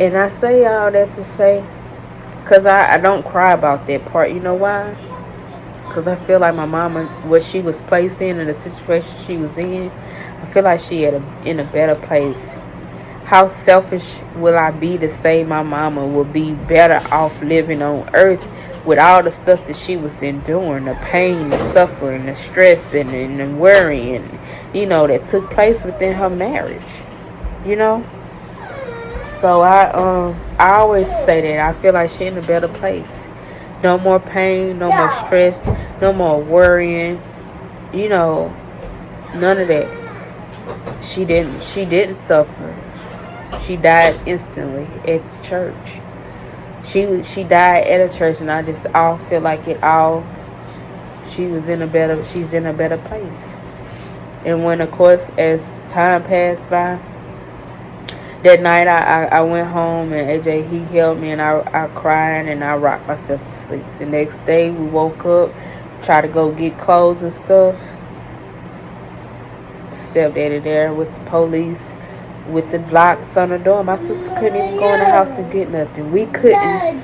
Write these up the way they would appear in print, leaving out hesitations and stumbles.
And I say all that to say, because I don't cry about that part. You know why? Because I feel like my mama, what she was placed in and the situation she was in, I feel like she in a better place. How selfish will I be to say my mama would be better off living on earth with all the stuff that she was enduring, the pain, the suffering, the stress, and the worrying, that took place within her marriage, you know? So I always say that I feel like she in a better place. No more pain, no more stress, no more worrying, none of that. She didn't suffer. She died instantly at the church. She died at a church, and I just all feel like she's in a better place. And when, of course, as time passed by, that night I went home, and AJ, he held me, and I cried and I rocked myself to sleep. The next day we woke up, tried to go get clothes and stuff. Stepdaddy there with the police, with the locks on the door. My sister couldn't even go in the house and get nothing. We couldn't.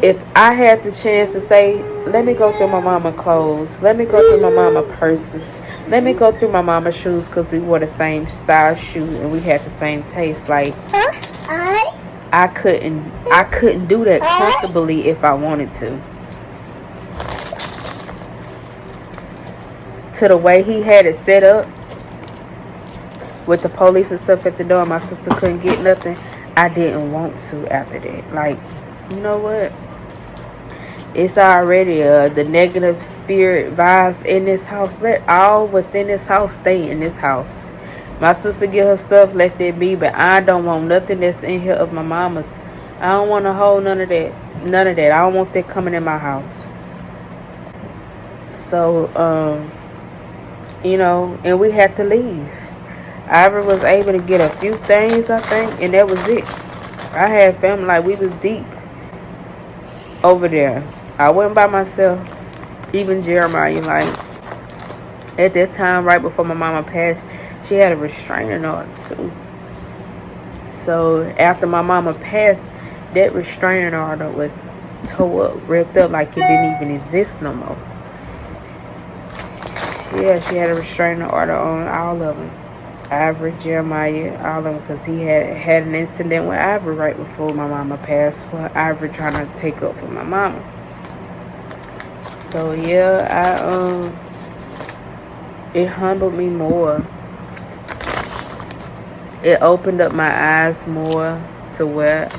If I had the chance to say, let me go through my mama clothes, let me go through my mama purses, let me go through my mama shoes, because we wore the same size shoe and we had the same taste. Like, I couldn't do that comfortably if I wanted to. To the way he had it set up, with the police and stuff at the door, my sister couldn't get nothing. I didn't want to after that. Like, you know what? It's already the negative spirit vibes in this house. Let all what's in this house stay in this house. My sister get her stuff, let that be. But I don't want nothing that's in here of my mama's. I don't want to hold none of that. None of that. I don't want that coming in my house. So, and we had to leave. Ivory was able to get a few things, I think, and that was it. I had family, like, we was deep over there. I wasn't by myself. Even Jeremiah, like, at that time, right before my mama passed, she had a restraining order too. So after my mama passed, that restraining order was tore up, ripped up, like it didn't even exist no more. Yeah, she had a restraining order on all of them. Ivory, Jeremiah, all of them, because he had an incident with Ivory right before my mama passed, for Ivory trying to take up for my mama. So yeah, it humbled me more. It opened up my eyes more to where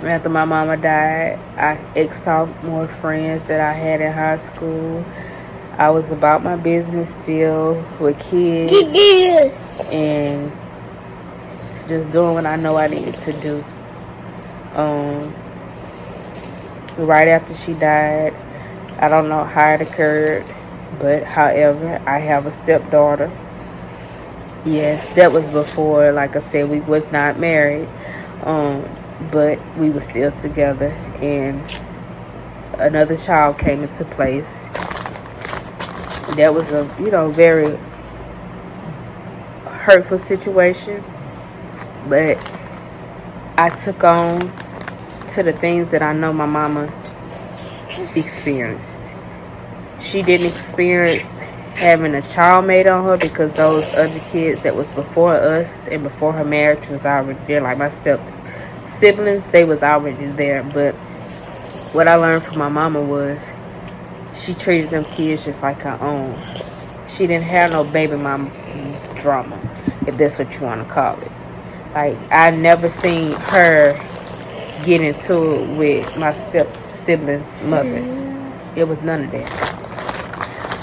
after my mama died, I asked out more friends that I had in high school. I was about my business still with kids and just doing what I know I needed to do. Right after she died, I don't know how it occurred, but however, I have a stepdaughter. Yes, that was before, like I said, we was not married, but we were still together, and another child came into place. That was a, very hurtful situation, but I took on to the things that I know my mama experienced. She didn't experience having a child made on her, because those other kids that was before us and before her marriage was already there. Like my step siblings, they was already there. But what I learned from my mama was she treated them kids just like her own. She didn't have no baby mama drama, if that's what you want to call it. Like, I never seen her get into it with my step sibling's mother. It was none of that.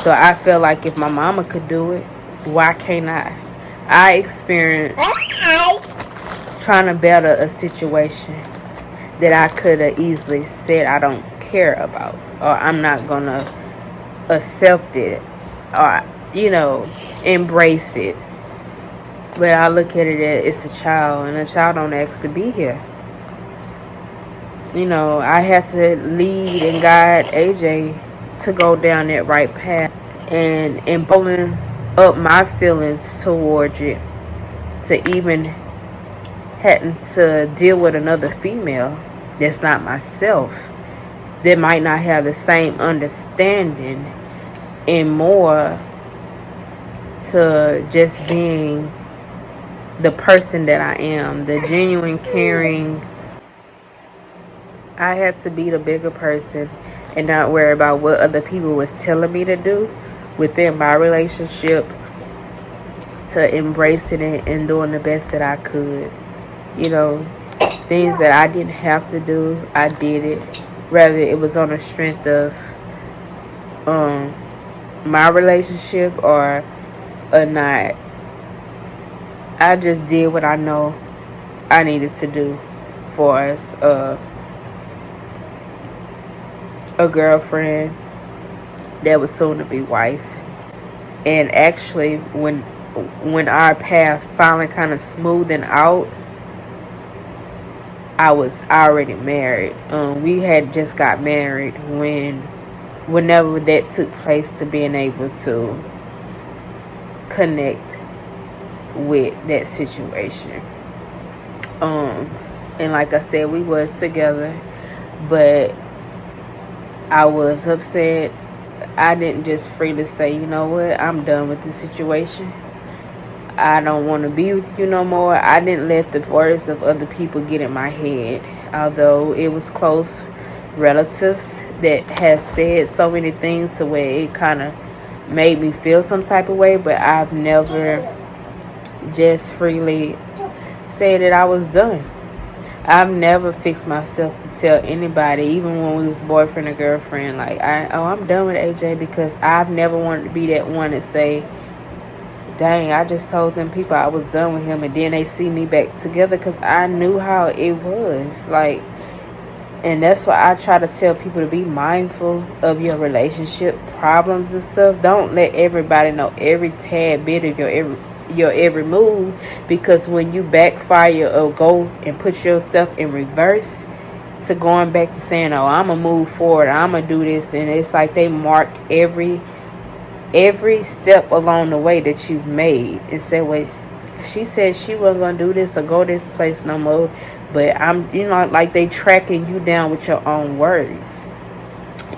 So I feel like if my mama could do it, why can't I? I experienced trying to better a situation that I could have easily said I don't care about, or I'm not gonna accept it, or embrace it. But I look at it as it's a child, and a child don't ask to be here. I have to lead and guide AJ to go down that right path, and pulling up my feelings towards it, to even having to deal with another female that's not myself, that might not have the same understanding, and more to just being the person that I am, the genuine, caring. I had to be the bigger person and not worry about what other people was telling me to do within my relationship, to embracing it and doing the best that I could. You know, things that I didn't have to do, I did it. Rather, it was on the strength of my relationship or not. I just did what I know I needed to do for us. A girlfriend that was soon to be wife. And actually, when our path finally kind of smoothed out, I was already married. We had just got married whenever that took place, to being able to connect with that situation. And like I said, we was together, but I was upset. I didn't just freely say, you know what, I'm done with this situation. I don't want to be with you no more. I didn't let the words of other people get in my head. Although it was close relatives that has said so many things to where it kind of made me feel some type of way. But I've never just freely said that I was done. I've never fixed myself to tell anybody, even when we was boyfriend or girlfriend, like, I'm done with AJ, because I've never wanted to be that one to say, dang, I just told them people I was done with him, and then they see me back together, because I knew how it was. Like, and that's why I try to tell people to be mindful of your relationship problems and stuff. Don't let everybody know every tad bit of your every move, because when you backfire or go and put yourself in reverse to going back to saying, oh, I'm gonna move forward, I'm gonna do this, and it's like they mark every step along the way that you've made and say, wait, she said she wasn't gonna do this or go this place no more, but I'm, like they tracking you down with your own words,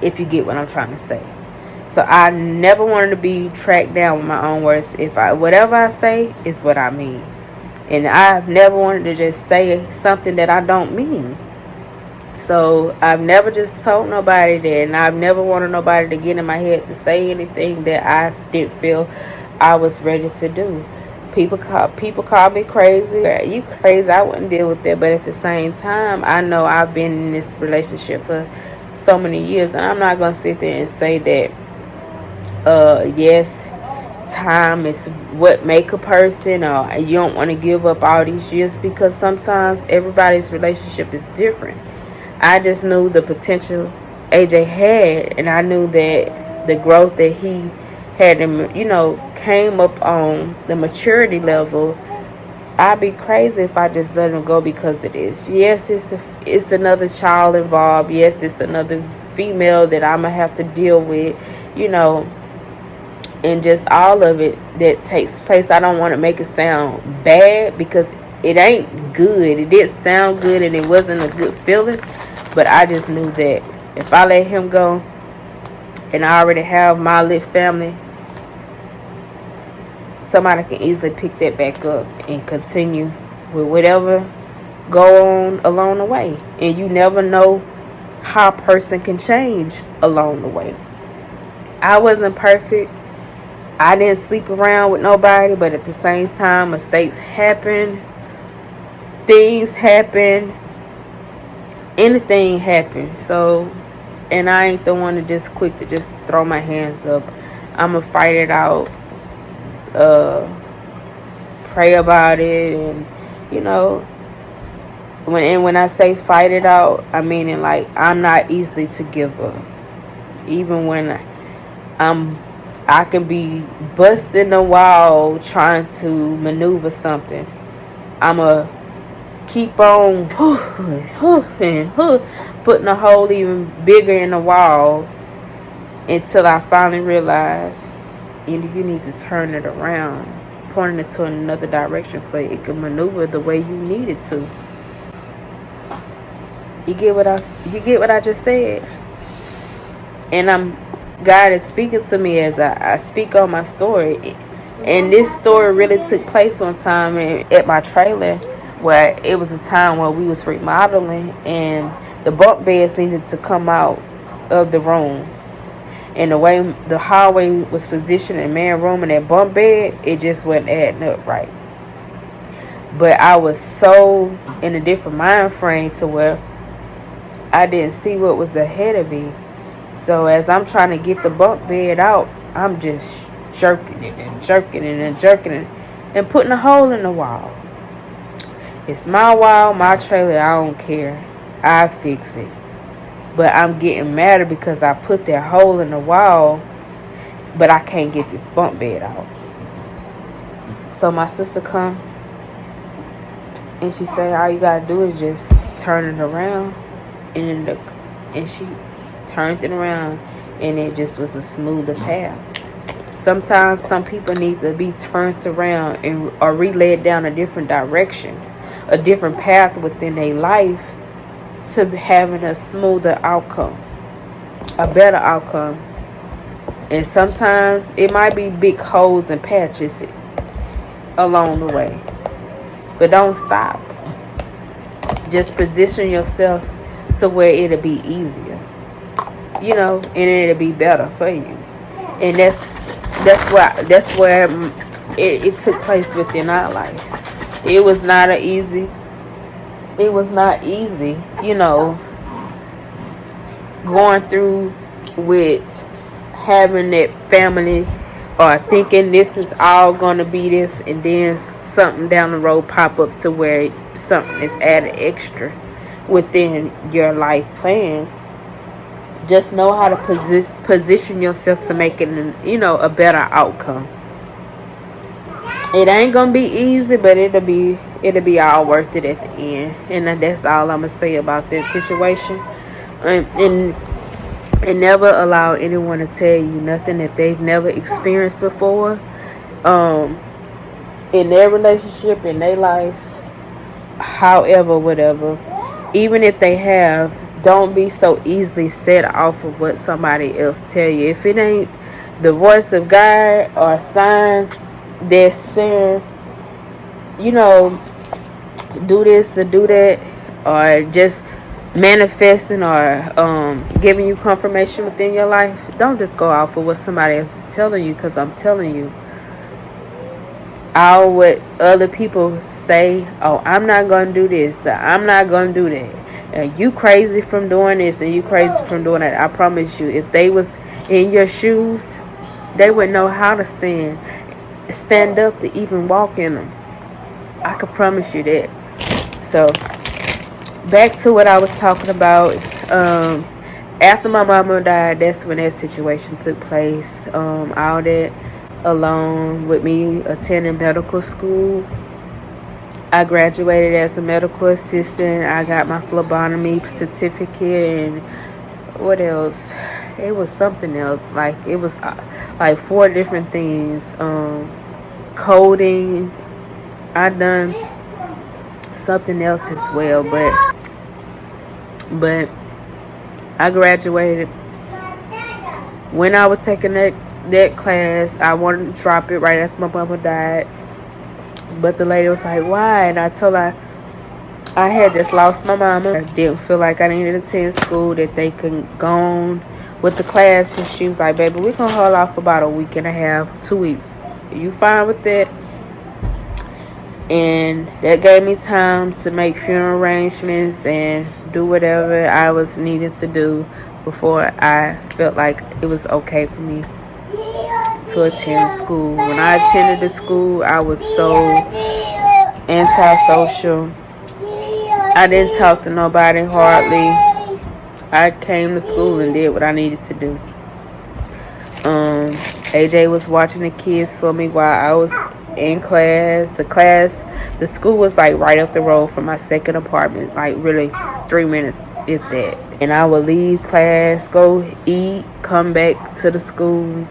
if you get what I'm trying to say. So I never wanted to be tracked down with my own words. Whatever I say is what I mean. And I've never wanted to just say something that I don't mean. So I've never just told nobody that, and I've never wanted nobody to get in my head to say anything that I didn't feel I was ready to do. People call me crazy. You crazy, I wouldn't deal with that. But at the same time, I know I've been in this relationship for so many years, and I'm not going to sit there and say that yes, time is what make a person, or you don't want to give up all these years, because sometimes everybody's relationship is different. I just knew the potential AJ had, and I knew that the growth that he had, came up on the maturity level. I'd be crazy if I just let him go because of this. Yes, it's another child involved. Yes, it's another female that I'm going to have to deal with, and just all of it that takes place. I don't want to make it sound bad, because it ain't good. It didn't sound good, and it wasn't a good feeling. But I just knew that if I let him go, and I already have my lit family, somebody can easily pick that back up and continue with whatever go on along the way. And you never know how a person can change along the way. I wasn't perfect. I didn't sleep around with nobody, but at the same time, mistakes happen. Things happen. Anything happens. So, and I ain't the one to just quick to just throw my hands up. I'm going to fight it out. Pray about it. And, when I say fight it out, I mean it like I'm not easily to give up. Even when I can be busting the wall trying to maneuver something, I'ma keep on putting a hole even bigger in the wall until I finally realize, you need to turn it around. pointing it to another direction for you. It can maneuver the way you need it to. You get what I just said? And God is speaking to me as I speak on my story. And this story really took place one time at my trailer, where it was a time where we was remodeling and the bunk beds needed to come out of the room. And the way the hallway was positioned in man room and that bunk bed, it just wasn't adding up right. But I was so in a different mind frame to where I didn't see what was ahead of me. So as I'm trying to get the bunk bed out, I'm just jerking it and jerking it and jerking it and putting a hole in the wall. It's my wall, my trailer, I don't care. I fix it. But I'm getting madder because I put that hole in the wall, but I can't get this bunk bed out. So my sister come and she say, all you gotta do is just turn it around. And she turned it around and it just was a smoother path. Sometimes some people need to be turned around or re-led down a different direction, a different path within their life to having a smoother outcome, a better outcome. And sometimes it might be big holes and patches along the way. But don't stop. Just position yourself to where it'll be easier, and it'll be better for you. And that's where it took place within our life. It was not easy, going through with having that family or thinking this is all gonna be this, and then something down the road pop up to where something is added extra within your life plan. Just know how to position yourself to make it, a better outcome. It ain't gonna be easy, but it'll be all worth it at the end. And that's all I'm gonna say about that situation. And never allow anyone to tell you nothing that they've never experienced before, in their relationship, in their life, however, whatever. Even if they have, don't be so easily set off of what somebody else tell you. If it ain't the voice of God or signs that saying, do this or do that, or just manifesting or giving you confirmation within your life, don't just go off of what somebody else is telling you, because I'm telling you, all what other people say, oh, I'm not going to do this, I'm not going to do that, and you crazy from doing this and you crazy from doing that. I promise you, if they was in your shoes, they would know how to stand up to even walk in them. I can promise you that. So back to what I was talking about. After my mama died, that's when that situation took place. All that, along with me attending medical school. I graduated as a medical assistant. I got my phlebotomy certificate, and what else? It was something else. Like, it was like 4 different things. Coding. I done something else as well, but I graduated. When I was taking that class, I wanted to drop it right after my mama died, but the lady was like, why? And I told her I had just lost my mama. I didn't feel like I needed to attend school, that they could go on with the class. And she was like, baby, we can hold off for about a week and a half, 2 weeks. Are you fine with that? And that gave me time to make funeral arrangements and do whatever I was needed to do before I felt like it was okay for me to attend school. When I attended the school, I was so antisocial. I didn't talk to nobody hardly. I came to school and did what I needed to do. AJ was watching the kids for me while I was in class. The school was like right up the road from my second apartment, like really 3 minutes, if that. And I would leave class, go eat, come back to the school.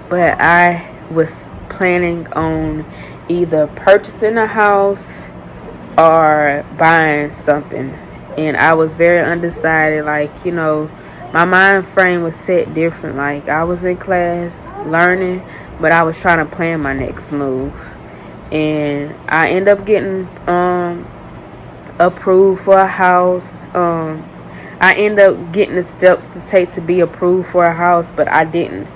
But I was planning on either purchasing a house or buying something. And I was very undecided. Like, you know, my mind frame was set different. Like, I was in class learning, but I was trying to plan my next move. And I ended up getting approved for a house. I ended up getting the steps to take to be approved for a house, but I didn't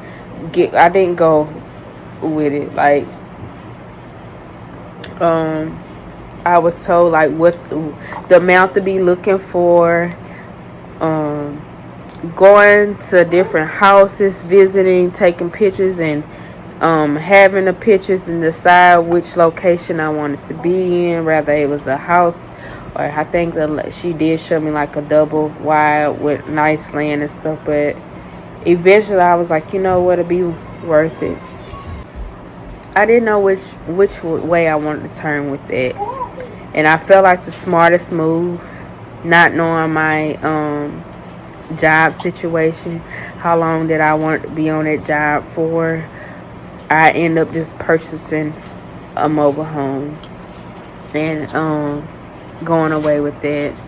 go with it. Like, I was told like what the amount to be looking for, going to different houses, visiting, taking pictures, and having the pictures and decide which location I wanted to be in, whether it was a house or I think that she did show me like a double wide with nice land and stuff. But eventually I was like, you know what, it'd be worth it. I didn't know which way I wanted to turn with it, and I felt like the smartest move, not knowing my job situation, how long did I want to be on that job for, I end up just purchasing a mobile home and going away with it.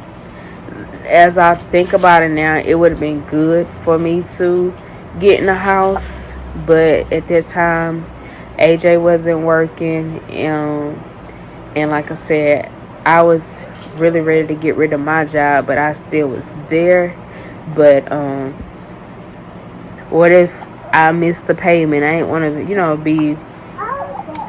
As I think about it now, it would have been good for me to get in a house, but at that time AJ wasn't working, and like I said, I was really ready to get rid of my job, but I still was there. But what if I missed the payment? I ain't want to, you know, be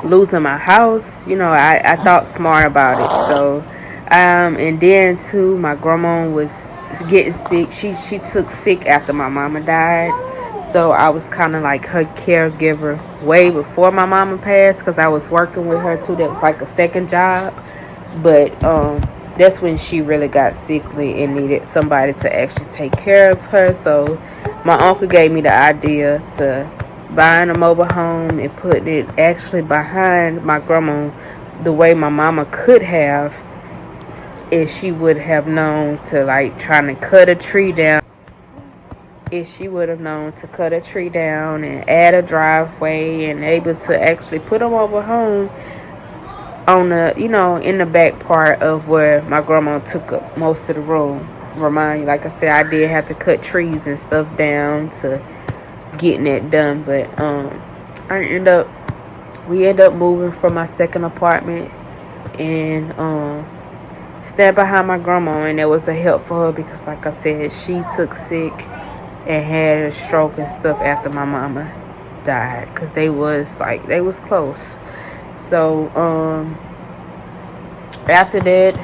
losing my house. You know, I thought smart about it. So and then too, my grandma was getting sick. She took sick after my mama died. So I was kind of like her caregiver way before my mama passed, because I was working with her too. That was like a second job. But that's when she really got sickly and needed somebody to actually take care of her. So my uncle gave me the idea to buying a mobile home and putting it actually behind my grandma, the way my mama could have if she would have known to, like, trying to cut a tree down. If she would have known to cut a tree down and add a driveway and able to actually put a mobile home on the, you know, in the back part of where my grandma took up most of the room. Remind you, like I said, I did have to cut trees and stuff down to getting that done. But we end up moving from my second apartment and stand behind my grandma, and it was a help for her because, like I said, she took sick and had a stroke and stuff after my mama died, because they was close. So after that,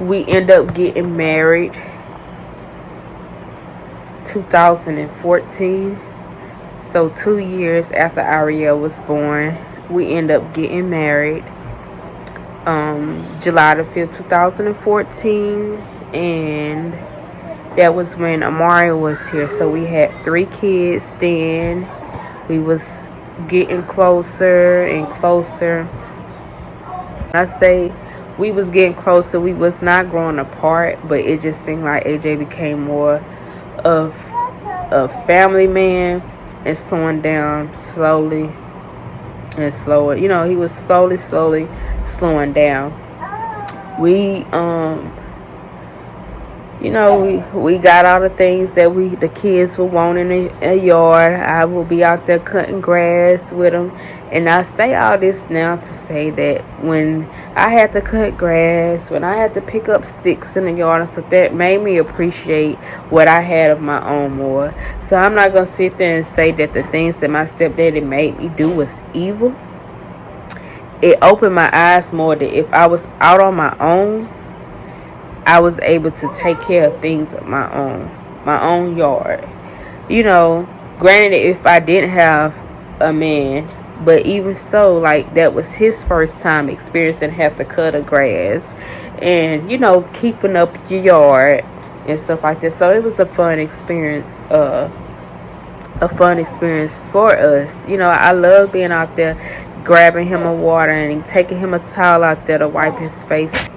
we end up getting married 2014. So 2 years after Ariel was born, we end up getting married July the 5th, 2014, and that was when Amari was here. So we had 3 kids then. We was getting closer and closer. I say we was getting closer. We was not growing apart, but it just seemed like AJ became more of a family man and slowing down slowly and slower. You know, he was slowly slowing down. We you know, we got all the things that the kids would want in a yard. I will be out there cutting grass with them. And I say all this now to say that when I had to cut grass, when I had to pick up sticks in the yard and stuff, that made me appreciate what I had of my own more. So I'm not going to sit there and say that the things that my stepdaddy made me do was evil. It opened my eyes more that if I was out on my own, I was able to take care of things of my own yard. You know, granted, if I didn't have a man, but even so, like, that was his first time experiencing have to cut a grass and, you know, keeping up your yard and stuff like that. So it was a fun experience for us. You know, I love being out there grabbing him a water and taking him a towel out there to wipe his face.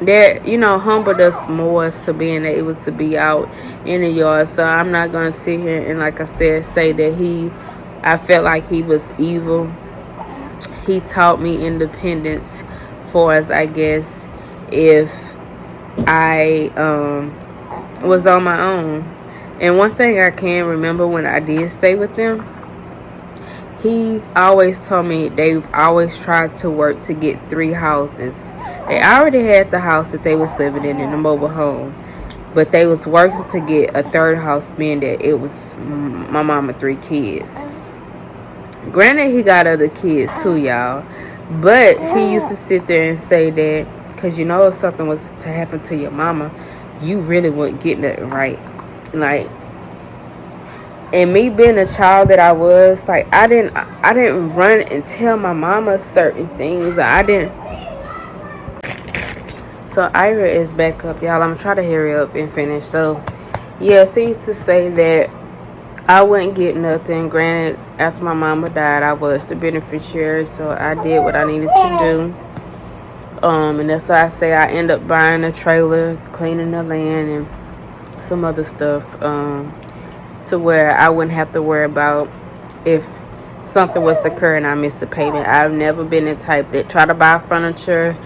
That, you know, humbled us more to being able to be out in the yard. So I'm not going to sit here and, like I said, say that he I felt like he was evil. He taught me independence for as I guess if I was on my own. And one thing I can remember when I did stay with them, he always told me they've always tried to work to get 3 houses. They already had the house that they was living in the mobile home, but they was working to get a 3rd house, being that it was my mama 3 kids. Granted, he got other kids too, y'all, but he used to sit there and say that, because you know if something was to happen to your mama, you really wouldn't get nothing right. Like, and me being a child that I was, like, I didn't run and tell my mama certain things. I didn't. So Ira is back up, y'all. I'm trying to hurry up and finish. So yes, he used to say that I wouldn't get nothing. Granted, after my mama died, I was the beneficiary, so I did what I needed to do. And that's why I say I end up buying a trailer, cleaning the land, and some other stuff, to where I wouldn't have to worry about if something was to occur and I missed a payment. I've never been the type that try to buy furniture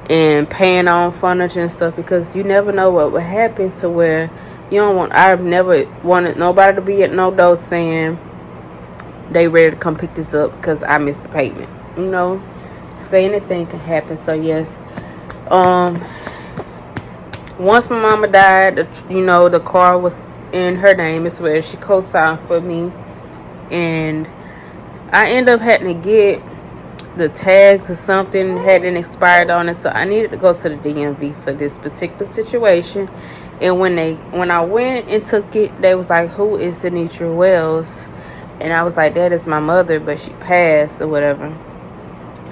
and paying on furniture and stuff, because you never know what would happen to where you don't want. I've never wanted nobody to be at no door saying they ready to come pick this up because I missed the payment. You know, say anything can happen. So yes, once my mama died, you know, the car was in her name as well. She co-signed for me, and I ended up having to get the tags or something hadn't expired on it, so I needed to go to the DMV for this particular situation. And when I went and took it, they was like, "Who is Denitra Wells?" And I was like, "That is my mother, but she passed or whatever."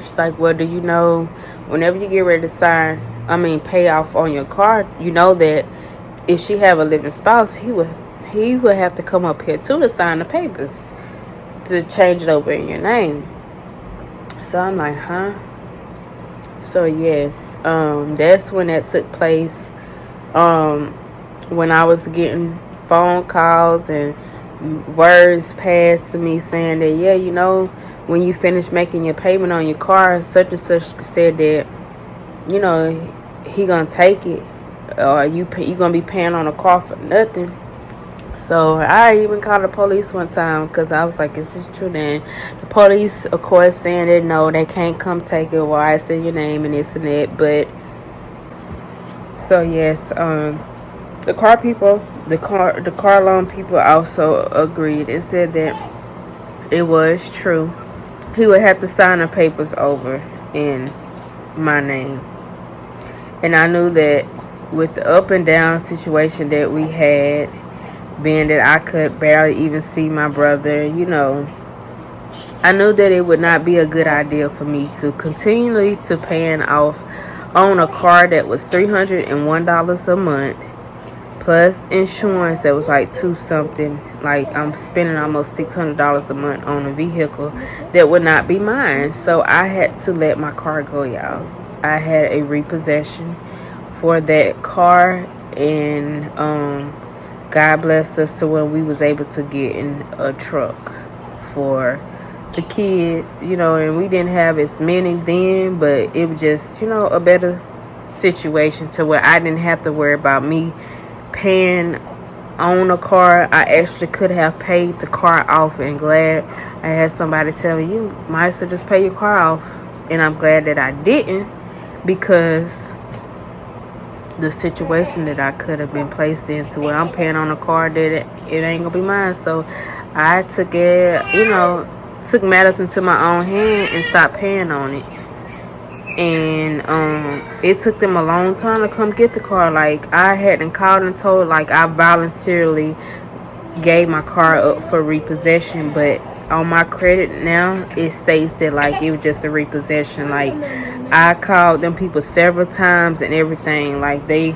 She's like, "Well, do you know whenever you get ready to pay off on your car, you know that if she have a living spouse, he would have to come up here too to sign the papers to change it over in your name." So I'm like, huh? So yes, that's when that took place. When I was getting phone calls and words passed to me saying that, yeah, you know, when you finish making your payment on your car, such and such said that, you know, he gonna take it, or you gonna be paying on a car for nothing. So I even called the police one time because I was like, is this true? Then the police, of course, saying that no, they can't come take it. Why it's in your name and this and that. But so yes, the car loan people also agreed and said that it was true. He would have to sign the papers over in my name. And I knew that with the up and down situation that we had, being that I could barely even see my brother, you know, I knew that it would not be a good idea for me to continually to paying off on a car that was $301 a month, plus insurance that was like $2 something. Like, I'm spending almost $600 a month on a vehicle that would not be mine. So I had to let my car go, y'all. I had a repossession for that car, and God blessed us to when we was able to get in a truck for the kids, you know, and we didn't have as many then, but it was just, you know, a better situation to where I didn't have to worry about me paying on a car. I actually could have paid the car off, and glad I had somebody tell me, you might as well just pay your car off. And I'm glad that I didn't, because the situation that I could have been placed into where I'm paying on a car that it ain't gonna be mine. So I took it, you know, took matters into my own hand and stopped paying on it. And it took them a long time to come get the car. Like, I hadn't called and told, like, I voluntarily gave my car up for repossession, but on my credit now it states that like it was just a repossession. Like, I called them people several times and everything. Like, they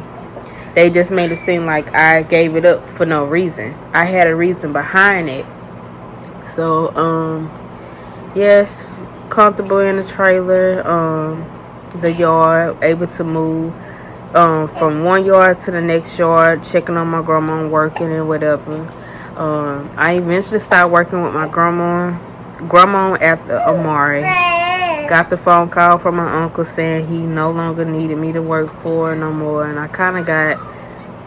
just made it seem like I gave it up for no reason. I had a reason behind it. So yes, comfortable in the trailer, the yard, able to move from one yard to the next yard, checking on my grandma, working and whatever. I eventually started working with my grandma after Amari. Got the phone call from my uncle saying he no longer needed me to work for no more, and I kind of got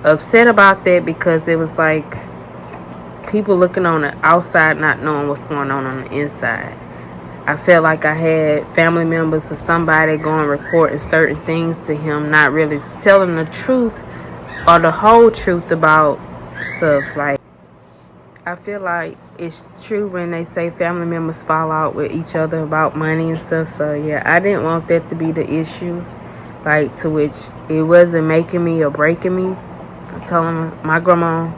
upset about that because it was like people looking on the outside not knowing what's going on the inside. I felt like I had family members or somebody going reporting certain things to him, not really telling the truth or the whole truth about stuff. Like, I feel like it's true when they say family members fall out with each other about money and stuff. So yeah, I didn't want that to be the issue, like, to which it wasn't making me or breaking me. I told him my grandma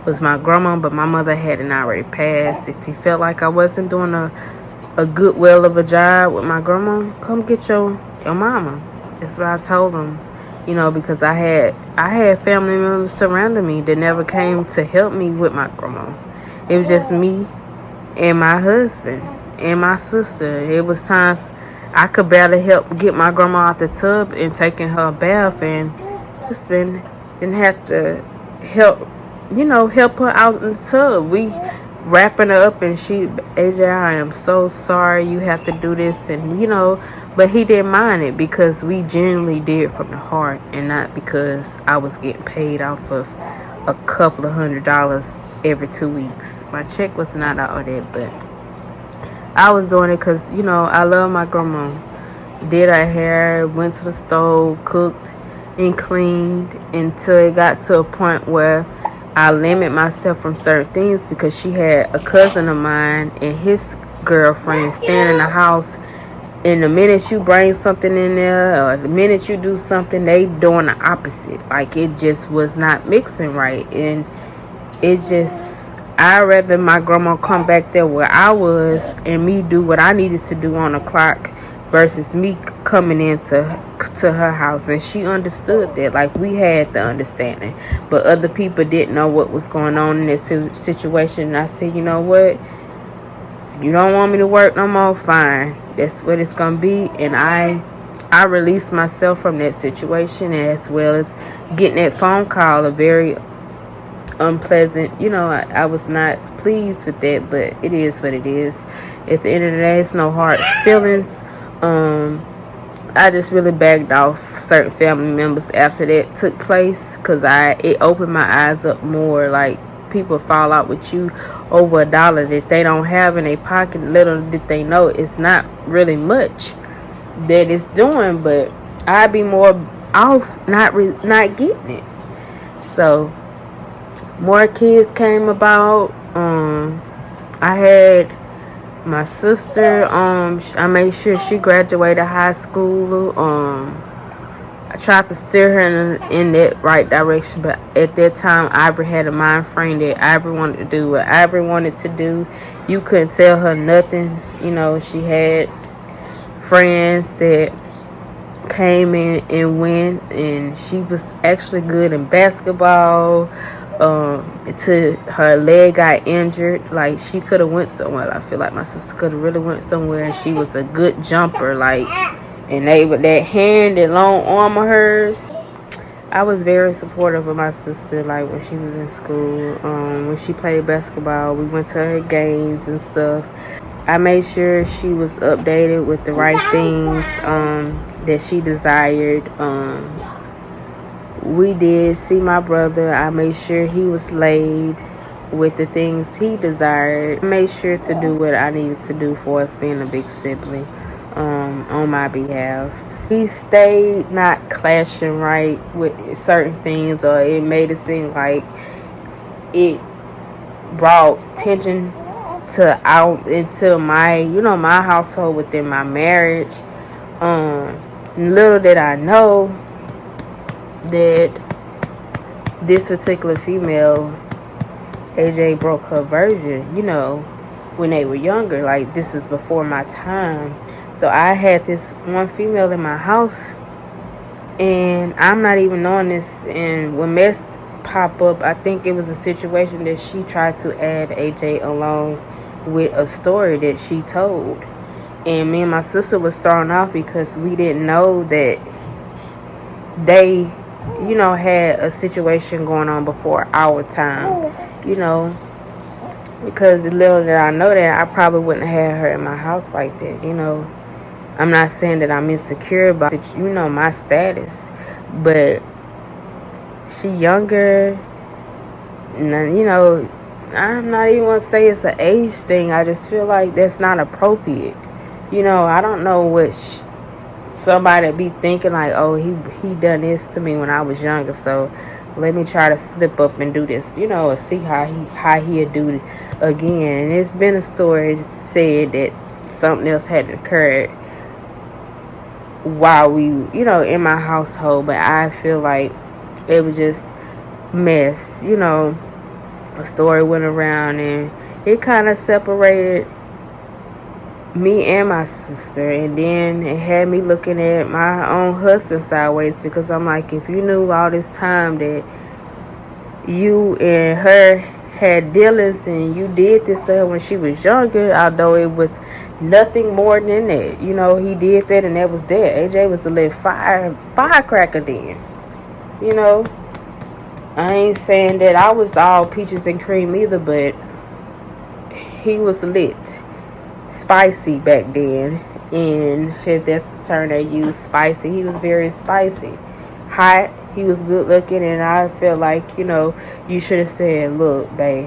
was my grandma, but my mother hadn't already passed. If he felt like I wasn't doing a good well of a job with my grandma, come get your mama. That's what I told him, you know, because I had family members surrounding me that never came to help me with my grandma. It was just me and my husband and my sister. It was times I could barely help get my grandma out the tub and taking her a bath, and husband didn't have to help, you know, help her out in the tub. We wrapping her up, and she, AJ, I am so sorry you have to do this, and you know, but he didn't mind it because we genuinely did from the heart, and not because I was getting paid off of a couple of $100 every 2 weeks. My check was not all that, but I was doing it because, you know, I love my grandma. Did her hair, went to the stove, cooked and cleaned until it got to a point where I limit myself from certain things, because she had a cousin of mine and his girlfriend staying in the house, and the minute you bring something in there or the minute you do something, they doing the opposite. Like, it just was not mixing right, and it just, I'd rather my grandma come back there where I was and me do what I needed to do on the clock versus me coming into her house. And she understood that. Like, we had the understanding, but other people didn't know what was going on in this situation. And I said, you know what, you don't want me to work no more, fine, that's what it's gonna be. And I released myself from that situation, as well as getting that phone call, a very unpleasant, you know, I was not pleased with that, but it is what it is. At the end of the day, it's no hard feelings. I just really backed off certain family members after that took place, because it opened my eyes up more. Like, people fall out with you over $1 that they don't have in their pocket. Little did they know it's not really much that it's doing, but I'd be more off not getting it. So more kids came about. I had my sister, I made sure she graduated high school. I tried to steer her in that right direction, but at that time, Ivory had a mind frame that Ivory wanted to do what Ivory wanted to do. You couldn't tell her nothing. You know, she had friends that came in and went, and she was actually good in basketball. Until her leg got injured. Like, she could have went somewhere. I feel like my sister could have really went somewhere, and she was a good jumper. Like, and they with that hand and long arm of hers, I was very supportive of my sister. Like, when she was in school, when she played basketball, we went to her games and stuff. I made sure she was updated with the right things that she desired. We did see my brother. I made sure he was laid with the things he desired. I made sure to do what I needed to do for us being a big sibling on my behalf. We stayed not clashing right with certain things, or it made it seem like it brought tension into my, you know, my household within my marriage. Little did I know that this particular female, AJ, broke her virgin, you know, when they were younger. Like, this is before my time. So I had this one female in my house, and I'm not even knowing this. And when mess pop up, I think it was a situation that she tried to add AJ along with a story that she told. And me and my sister was thrown off because we didn't know that they, you know, had a situation going on before our time, you know. Because the little that I know that, I probably wouldn't have had her in my house like that, you know. I'm not saying that I'm insecure about, you know, my status. But she younger. And, you know, I'm not even going to say it's an age thing. I just feel like that's not appropriate. You know, I don't know which somebody be thinking like, oh, he done this to me when I was younger, so let me try to slip up and do this, you know, or see how he'll do it again. And it's been a story that said that something else had occurred while we, you know, in my household, but I feel like it was just mess, you know. A story went around and it kind of separated me and my sister, and then it had me looking at my own husband sideways, because I'm like, if you knew all this time that you and her had dealings and you did this to her when she was younger, although it was nothing more than that, you know, he did that and that was that. AJ was a little firecracker then, you know. I ain't saying that I was all peaches and cream either, but he was lit. Spicy back then, and if that's the term they use, spicy. He was very spicy, hot. He was good looking, and I felt like, you know, you should have said, look, babe,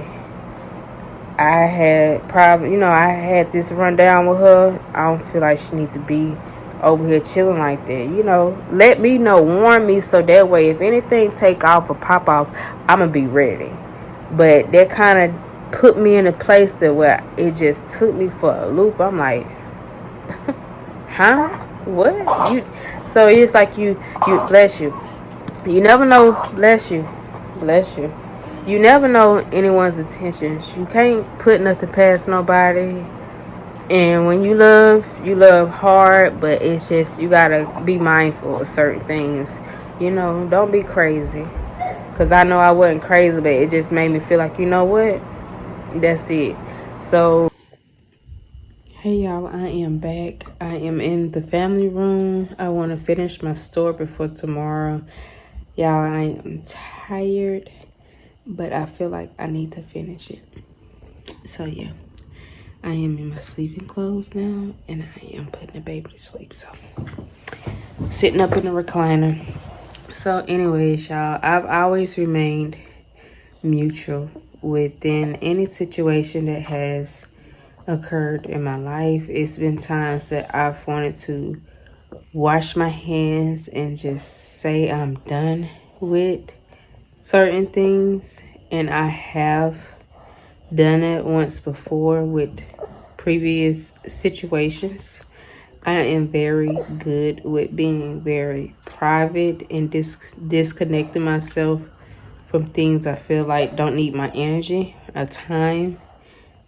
I had this rundown with her. I don't feel like she need to be over here chilling like that. You know, let me know, warn me, so that way if anything take off or pop off, I'ma be ready. But that kind of put me in a place that where it just took me for a loop. I'm like, huh? What? So it's like you bless you. You never know, bless you. You never know anyone's intentions. You can't put nothing past nobody. And when you love hard, but it's just, you gotta be mindful of certain things. You know, don't be crazy. Because I know I wasn't crazy, but it just made me feel like, you know what? That's it. So, hey y'all, I am back. I am in the family room. I want to finish my story before tomorrow. Y'all, I am tired, but I feel like I need to finish it. So yeah, I am in my sleeping clothes now, and I am putting the baby to sleep. So, sitting up in the recliner. So anyways, y'all, I've always remained neutral within any situation that has occurred in my life. It's been times that I've wanted to wash my hands and just say I'm done with certain things, and I have done it once before with previous situations. I am very good with being very private and disconnecting myself from things I feel like don't need my energy or time.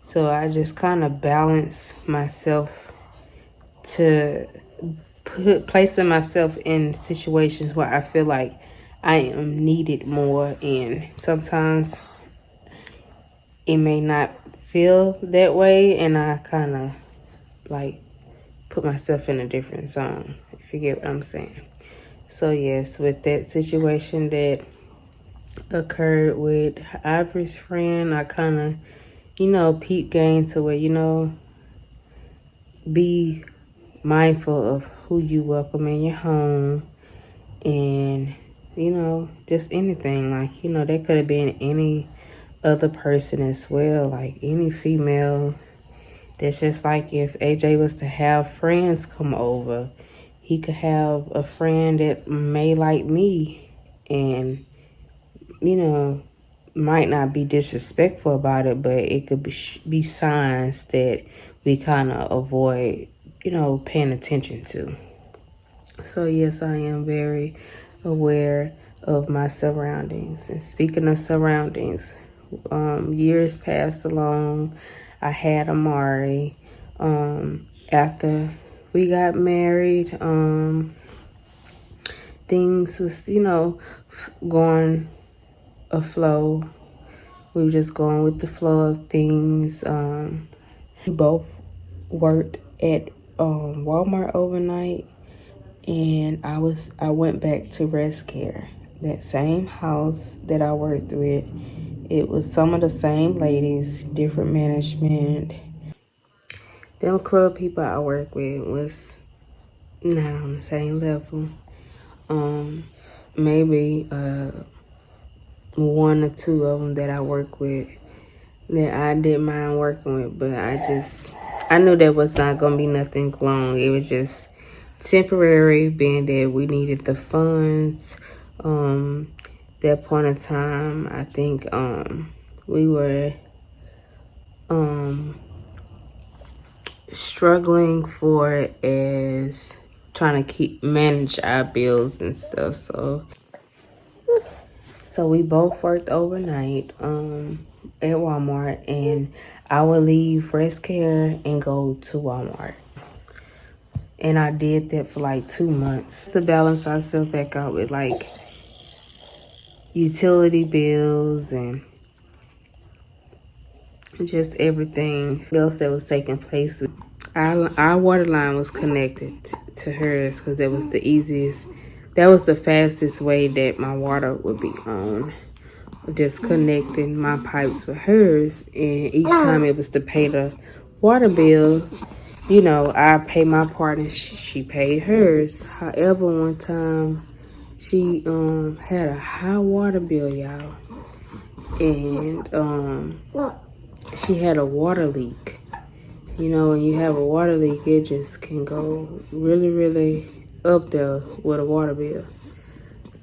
So I just kind of balance myself to placing myself in situations where I feel like I am needed more. And sometimes it may not feel that way, and I kind of like put myself in a different zone, if you get what I'm saying. So yes, with that situation that occurred with Ivory's friend, I kind of, you know, peep game to where, you know, be mindful of who you welcome in your home, and, you know, just anything. Like, you know, that could have been any other person as well, like any female. That's just like if AJ was to have friends come over, he could have a friend that may like me and, you know, might not be disrespectful about it, but it could be signs that we kind of avoid, you know, paying attention to. So yes, I am very aware of my surroundings. And speaking of surroundings, years passed along. I had Amari. After we got married, things was, you know, going a flow. We were just going with the flow of things. We both worked at Walmart overnight, and I went back to rest care, that same house that I worked with, It was some of the same ladies, different management. Them club people I work with was not on the same level. Maybe one or two of them that I work with that I didn't mind working with, but I knew that was not gonna be nothing long. It was just temporary, being that we needed the funds. That point in time, I think we were struggling for it as trying to manage our bills and stuff. So we both worked overnight at Walmart, and I would leave Rest Care and go to Walmart. And I did that for like 2 months to balance ourselves back out with like utility bills and just everything else that was taking place. Our water line was connected to hers because that was the fastest way that my water would be on. Just connecting my pipes with hers, and each time it was to pay the water bill, you know, I pay my part and she paid hers. However, one time she had a high water bill, y'all, and she had a water leak. You know, when you have a water leak, it just can go really, really up there with a water bill.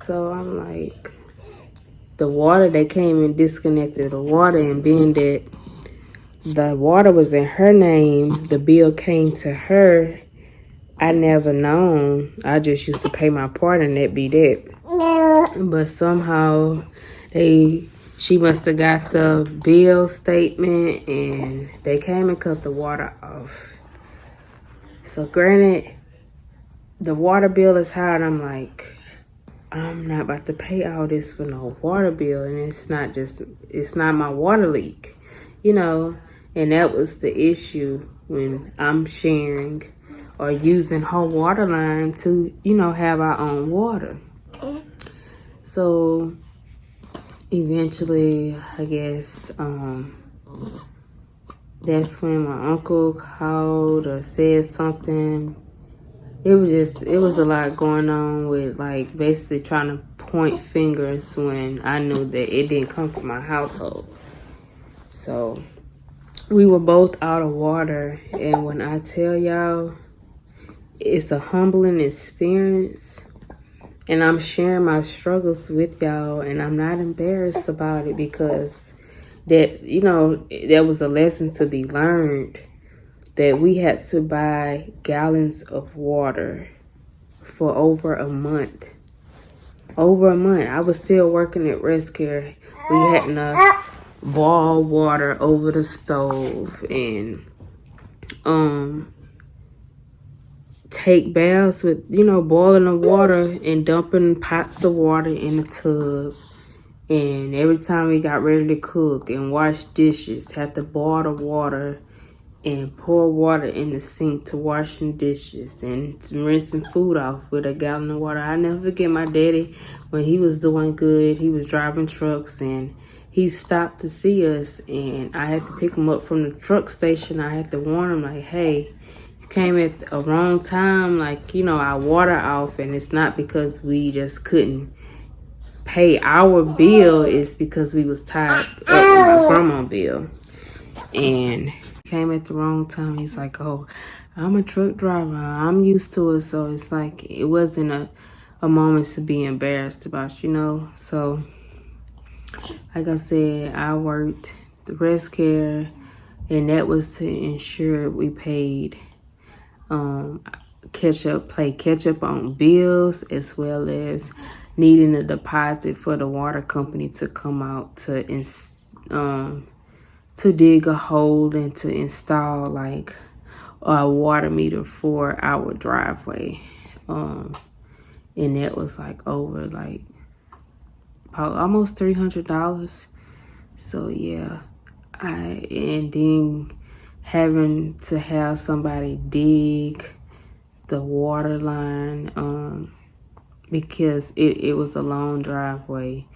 So I'm like, the water, they came and disconnected the water, and being that the water was in her name, the bill came to her. I never known. I just used to pay my part and that be that. But somehow she must have got the bill statement and they came and cut the water off. So granted, the water bill is high, and I'm like, I'm not about to pay all this for no water bill, and it's not my water leak, you know. And that was the issue when I'm sharing or using her water line to, you know, have our own water. So eventually, I guess, that's when my uncle called or said something. It was a lot going on with, like, basically trying to point fingers when I knew that it didn't come from my household. So we were both out of water, and when I tell y'all, it's a humbling experience, and I'm sharing my struggles with y'all, and I'm not embarrassed about it, because that, you know, that was a lesson to be learned, that we had to buy gallons of water for over a month. Over a month. I was still working at Rest Care. We had to boil water over the stove and take baths with, you know, boiling the water and dumping pots of water in the tub. And every time we got ready to cook and wash dishes, had to boil the water and pour water in the sink to washing dishes and rinsing food off with a gallon of water. I never forget my daddy, when he was doing good, he was driving trucks, and he stopped to see us, and I had to pick him up from the truck station. I had to warn him, like, hey, you came at a wrong time, like, you know, our water off, and it's not because we just couldn't pay our bill, it's because we was tied up with my grandma bill. And came at the wrong time. He's like, oh, I'm a truck driver, I'm used to it. So it's like, it wasn't a moment to be embarrassed about, you know. So like I said, I worked the Rest Care, and that was to ensure we paid catch up on bills, as well as needing a deposit for the water company to come out to dig a hole and to install like a water meter for our driveway. And that was like over like almost $300. So yeah, and then having to have somebody dig the water line, because it was a long driveway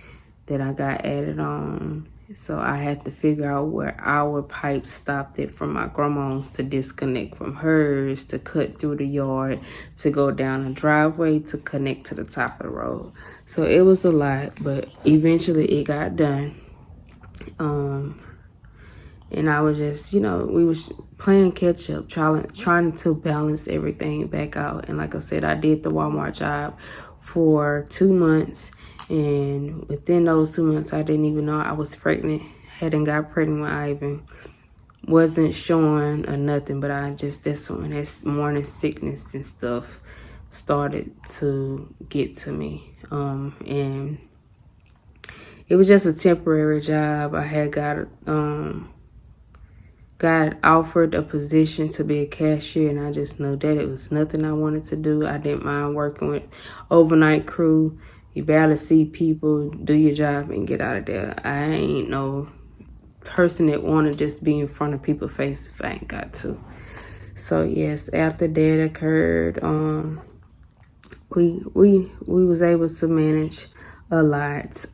that I got added on. So I had to figure out where our pipe stopped it from my grandma's to disconnect from hers, to cut through the yard, to go down a driveway, to connect to the top of the road. So it was a lot, but eventually it got done. And I was just, you know, we was playing catch up, trying to balance everything back out. And like I said, I did the Walmart job for 2 months. And within those 2 months, I didn't even know I was pregnant. Hadn't got pregnant when I even wasn't showing or nothing. But I just, that's when that morning sickness and stuff started to get to me. And it was just a temporary job. I had got offered a position to be a cashier, and I just knew that it was nothing I wanted to do. I didn't mind working with overnight crew. You barely see people, do your job and get out of there. I ain't no person that want to just be in front of people face if I ain't got to. So yes, after that occurred, we was able to manage a lot.